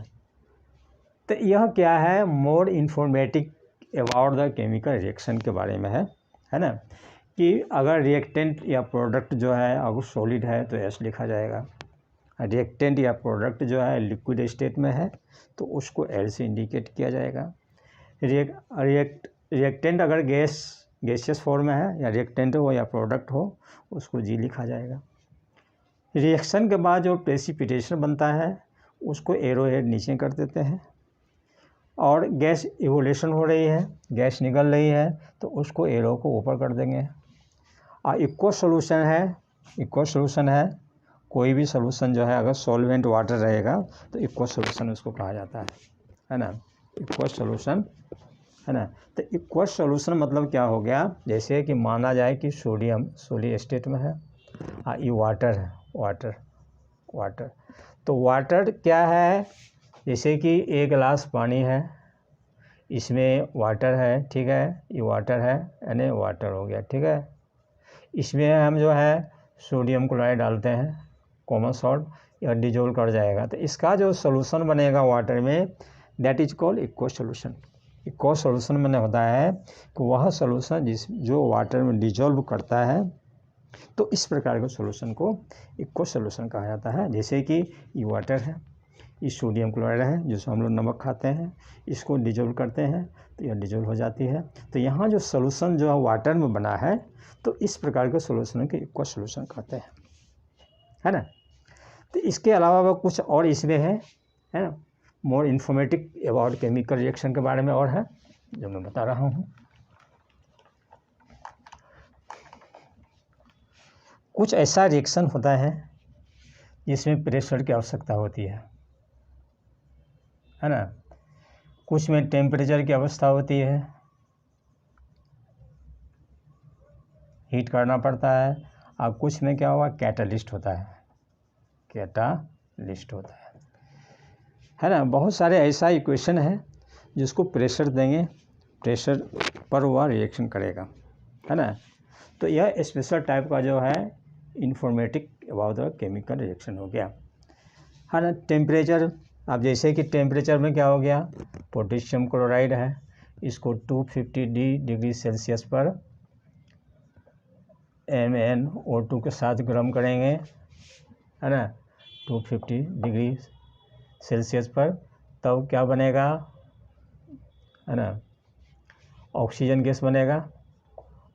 तो यह क्या है, more informative about the chemical reaction के बारे में है ना, कि अगर रिएक्टेंट या प्रोडक्ट जो है अगर सॉलिड है तो S लिखा जाएगा, रिएक्टेंट या प्रोडक्ट जो है लिक्विड स्टेट में है तो उसको L से इंडिकेट किया जाएगा। रिएक्टेंट अगर गैसियस फॉर्म में है, या रिएक्टेंट हो या प्रोडक्ट हो, उसको G लिखा जाएगा। रिएक्शन के बाद जो प्रेसिपिटेशन बनता है उसको एरो हेड नीचे कर देते हैं, और गैस इवोल्यूशन हो रही है, गैस निकल रही है, तो उसको एरो को ऊपर कर देंगे। और इक्वस सॉल्यूशन है, कोई भी सॉल्यूशन जो है अगर सॉल्वेंट वाटर रहेगा तो इक्वस सॉल्यूशन उसको कहा जाता है ना, इक्वस सॉल्यूशन, है ना। तो इक्वस सॉल्यूशन मतलब क्या हो गया, जैसे कि माना जाए कि सोडियम सॉलिड स्टेट में है, ये वाटर है, वाटर तो वाटर क्या है, जैसे कि 1 गिलास पानी है, इसमें वाटर है, ठीक है, ये वाटर है, यानी वाटर हो गया, ठीक है। इसमें हम जो है सोडियम क्लोराइड डालते हैं, कॉमन सॉल्ट, या डिजोल्व कर जाएगा, तो इसका जो सॉल्यूशन बनेगा वाटर में, that is called equals solution. Equals solution में होता है कि वह सॉल्यूशन जो वाटर में डिजोल्व करता है, तो इस प्रकार के सॉल्यूशन को इक्वस सॉल्यूशन कहा जाता है। जैसे कि ये वाटर है, ये सोडियम क्लोराइड है, जिसको हम लोग नमक खाते हैं, इसको डिजोल्व करते हैं तो यह डिजोल्व हो जाती है। तो यहाँ जो सॉल्यूशन जो है वाटर में बना है, तो इस प्रकार के सॉल्यूशन के इक्वस सॉल्यूशन कहते हैं, है ना। तो इसके अलावा कुछ और इसमें है ना, more informative about chemical reaction के बारे में और है जो मैं बता रहा हूँ। कुछ ऐसा रिएक्शन होता है जिसमें प्रेशर की आवश्यकता होती है ना। कुछ में टेम्परेचर की अवस्था होती है, हीट करना पड़ता है, और कुछ में क्या हुआ, कैटालिस्ट होता है, है ना। बहुत सारे ऐसा इक्वेशन है जिसको प्रेशर देंगे, प्रेशर पर वह रिएक्शन करेगा, है ना। तो यह स्पेशल टाइप का जो है informative about the chemical reaction हो गया, है ना। टेम्परेचर, अब जैसे कि टेम्परेचर में क्या हो गया, पोटेशियम क्लोराइड है, इसको 250 डिग्री सेल्सियस पर MnO2 के साथ गर्म करेंगे, है ना, 250 डिग्री सेल्सियस पर, तब क्या बनेगा, है ना, ऑक्सीजन गैस बनेगा।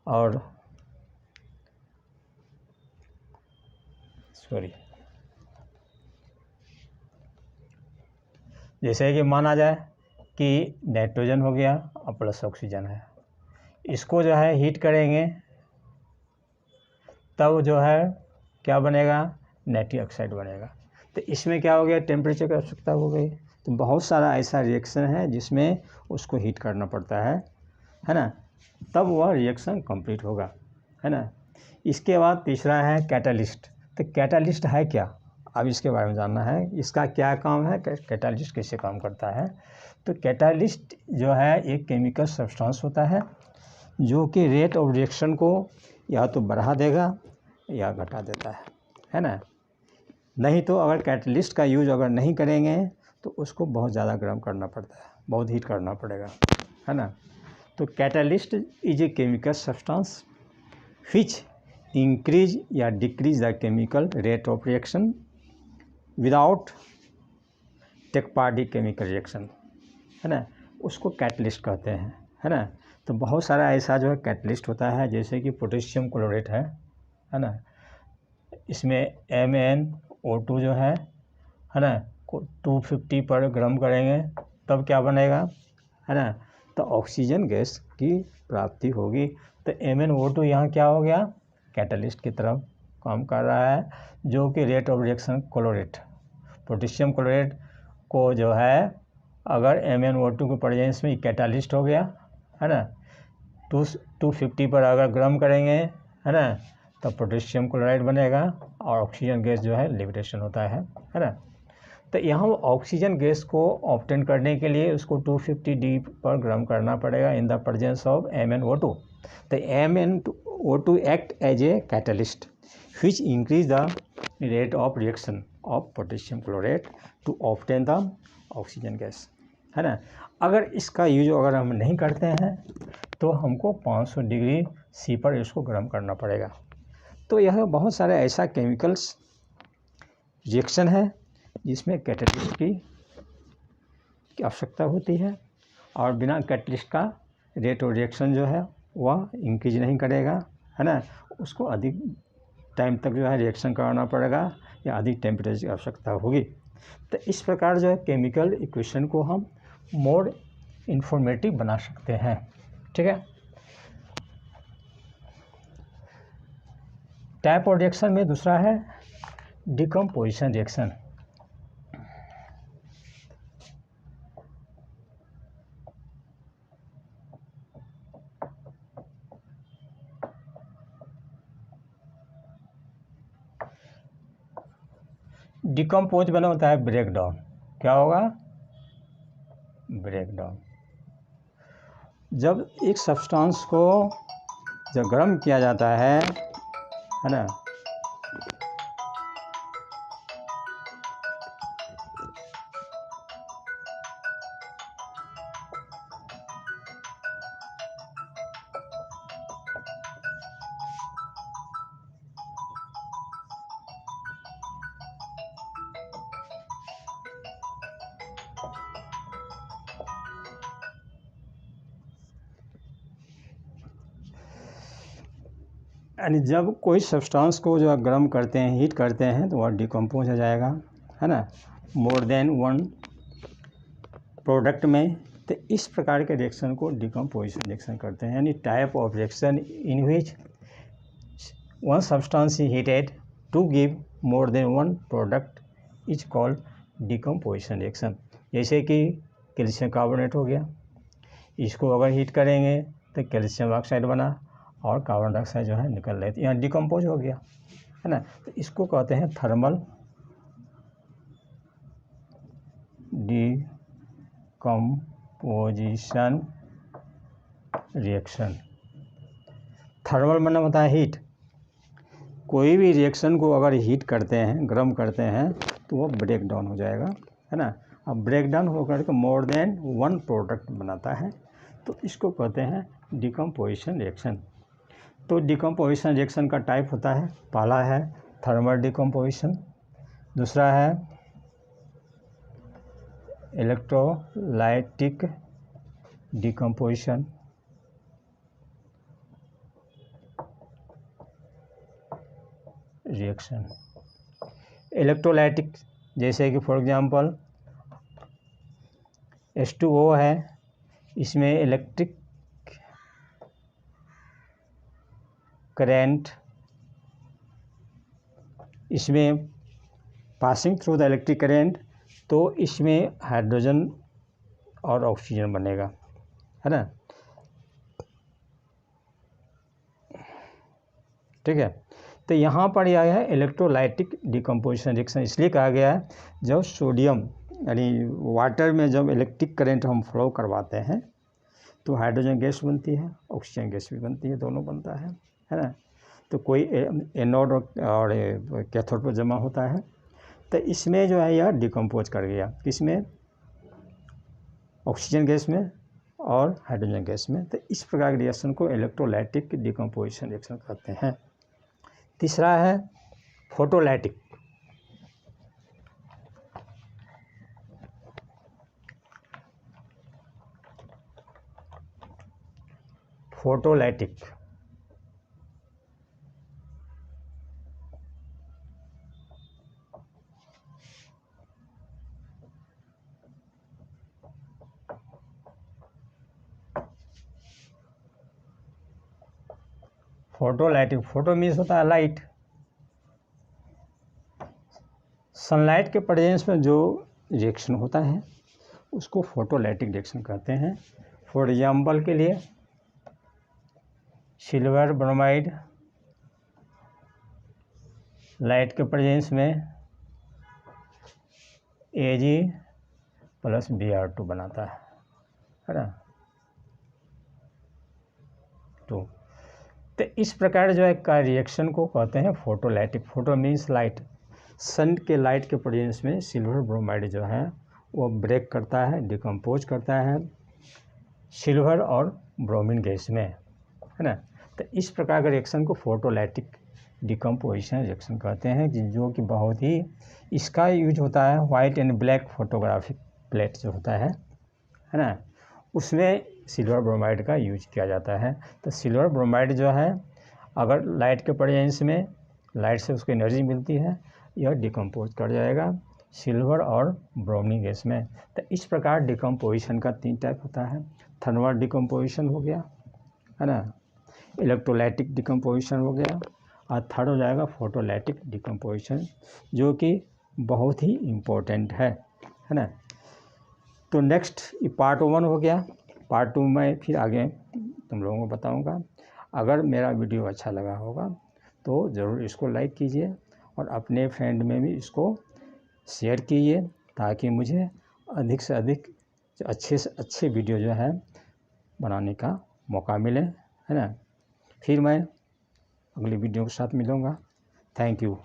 और जैसे कि माना जाए कि नाइट्रोजन हो गया और प्लस ऑक्सीजन है, इसको जो है हीट करेंगे तब जो है क्या बनेगा, नाइट्रिक ऑक्साइड बनेगा। तो इसमें क्या हो गया, टेम्परेचर की आवश्यकता हो गई। तो बहुत सारा ऐसा रिएक्शन है जिसमें उसको हीट करना पड़ता है ना, तब वह रिएक्शन कंप्लीट होगा, है ना। इसके बाद तीसरा है कैटालिस्ट। तो कैटालिस्ट है क्या, अब इसके बारे में जानना है, इसका क्या काम है, कैटालिस्ट कैसे काम करता है। तो कैटालिस्ट जो है एक केमिकल सब्सटेंस होता है जो कि रेट ऑफ रिएक्शन को या तो बढ़ा देगा या घटा देता है ना। नहीं तो अगर कैटलिस्ट का यूज अगर नहीं करेंगे तो उसको बहुत ज़्यादा गर्म करना पड़ता है, बहुत हीट करना पड़ेगा, है ना। तो catalyst is a chemical substance which increase या decrease the chemical rate of reaction without take part in chemical reaction, है ना, उसको कैटलिस्ट कहते हैं, है ना। तो बहुत सारा ऐसा जो है कैटलिस्ट होता है, जैसे कि पोटेशियम क्लोरेट है ना, इसमें MnO2 जो है ना, 250 पर गर्म करेंगे तब क्या बनेगा, है ना, तो ऑक्सीजन गैस की प्राप्ति होगी। तो MnO2 यहाँ क्या हो गया, कैटलिस्ट की तरफ काम कर रहा है, जो कि rate of reaction chlorate, potassium chlorate को जो है अगर MnO2 के प्रेजेंस में कैटालिस्ट हो गया, है ना, 250 पर अगर गर्म करेंगे, है ना, तो पोटेशियम क्लोराइड बनेगा और ऑक्सीजन गैस जो है लिबरेशन होता है ना। तो यहाँ ऑक्सीजन गैस को ऑब्टेन करने के लिए उसको 250 डिग्री पर गर्म करना पड़ेगा in the presence of MnO2। तो MnO2 act as a catalyst which increase the rate of reaction of potassium chlorate to obtain the oxygen gas, है ना। अगर इसका यूज अगर हम नहीं करते हैं तो हमको 500 डिग्री सी पर इसको गर्म करना पड़ेगा। तो यह बहुत सारे ऐसा केमिकल्स रिएक्शन है जिसमें कैटलिस्ट की आवश्यकता होती है, और बिना कैटलिस्ट का रेट ऑफ रिएक्शन जो है वह इंक्रीज नहीं करेगा, है ना। उसको अधिक टाइम तक जो है रिएक्शन कराना पड़ेगा या अधिक टेम्परेचर की आवश्यकता होगी। तो इस प्रकार जो है केमिकल इक्वेशन को हम मोर इंफॉर्मेटिव बना सकते हैं, ठीक है। टाइप ऑफ रिएक्शन में दूसरा है डिकम्पोजिशन रिएक्शन। डिकम्पोज बना होता है ब्रेक डाउन। क्या होगा? Break down. जब एक सब्सटेंस को जब गर्म किया जाता है ना, यानी जब कोई सब्सटेंस को जो गर्म करते हैं, हीट करते हैं, तो वह डिकम्पोज हो जाएगा, है ना, मोर देन वन प्रोडक्ट में। तो इस प्रकार के रिएक्शन को डिकम्पोजिशन रिएक्शन करते हैं। यानी type of reaction in which one substance is heated to give more than one product is called decomposition reaction. जैसे कि कैल्शियम कार्बोनेट हो गया, इसको अगर हीट करेंगे तो कैल्शियम ऑक्साइड बना और कार्बन डाइऑक्साइड जो है निकल रहे थे, यहाँ डिकम्पोज हो गया, है ना। तो इसको कहते हैं थर्मल डिकम्पोजिशन रिएक्शन। थर्मल मतलब होता है हीट। कोई भी रिएक्शन को अगर हीट करते हैं, गर्म करते हैं, तो वो ब्रेक डाउन हो जाएगा, है ना। अब ब्रेक डाउन होकर के मोर देन वन प्रोडक्ट बनाता है, तो इसको कहते हैं डिकम्पोजिशन रिएक्शन। तो डिकम्पोजिशन रिएक्शन का टाइप होता है, पहला है थर्मल डिकम्पोजिशन, दूसरा है इलेक्ट्रोलाइटिक डिकम्पोजिशन, रिएक्शन। इलेक्ट्रोलाइटिक जैसे कि फॉर एग्जांपल H2O है, इसमें इलेक्ट्रिक करंट, इसमें passing through the electric current, तो इसमें हाइड्रोजन और ऑक्सीजन बनेगा, है ना, ठीक है। तो यहाँ पर यह है इलेक्ट्रोलाइटिक डिकम्पोजिशन रिएक्शन इसलिए कहा गया है, जब सोडियम यानी वाटर में जब इलेक्ट्रिक करंट हम फ्लो करवाते हैं तो हाइड्रोजन गैस बनती है, ऑक्सीजन गैस भी बनती है, दोनों बनता है ना। तो कोई एनोड और कैथोड पर जमा होता है, तो इसमें जो है यह डिकम्पोज कर गया, किसमें? ऑक्सीजन गैस में और हाइड्रोजन गैस में। तो इस प्रकार के रिएक्शन को इलेक्ट्रोलाइटिक डिकम्पोजिशन रिएक्शन कहते हैं। तीसरा है photolytic. Photolytic photolytic, photo means होता है लाइट। सनलाइट के प्रेजेंस में जो रिएक्शन होता है उसको फोटोलाइटिक रिएक्शन कहते हैं। फॉर एग्जाम्पल के लिए सिल्वर ब्रोमाइड लाइट के प्रेजेंस में Ag प्लस Br2 बनाता है ना। तो इस प्रकार जो है का रिएक्शन को कहते हैं फोटोलाइटिक। फोटो मीन्स लाइट, सन के लाइट के प्रेजेंस में सिल्वर ब्रोमाइड जो है वो ब्रेक करता है, डिकम्पोज करता है सिल्वर और ब्रोमीन गैस में, है ना। तो इस प्रकार के रिएक्शन को फोटोलाइटिक डिकम्पोजिशन रिएक्शन कहते हैं, जो कि बहुत ही इसका यूज होता है white and black photographic plate जो होता है ना, उसमें सिल्वर ब्रोमाइड का यूज किया जाता है। तो सिल्वर ब्रोमाइड जो है अगर लाइट के प्रेजेंस में, लाइट से उसको एनर्जी मिलती है, यह डिकम्पोज कर जाएगा सिल्वर और ब्रोमीन गैस में। तो इस प्रकार डिकम्पोजिशन का 3 टाइप होता है। थर्मल डिकम्पोजिशन हो गया, है ना, इलेक्ट्रोलाइटिक डिकम्पोजिशन हो गया, और थर्ड हो जाएगा फोटोलाइटिक डिकम्पोजिशन, जो कि बहुत ही इम्पोर्टेंट है ना। तो नेक्स्ट ये पार्ट 1 हो गया। पार्ट 2 में फिर आगे तुम लोगों को बताऊंगा। अगर मेरा वीडियो अच्छा लगा होगा तो ज़रूर इसको लाइक कीजिए और अपने फ्रेंड में भी इसको शेयर कीजिए, ताकि मुझे अधिक से अधिक अच्छे से अच्छे वीडियो जो है बनाने का मौका मिले, है ना। फिर मैं अगली वीडियो के साथ मिलूँगा। Thank you.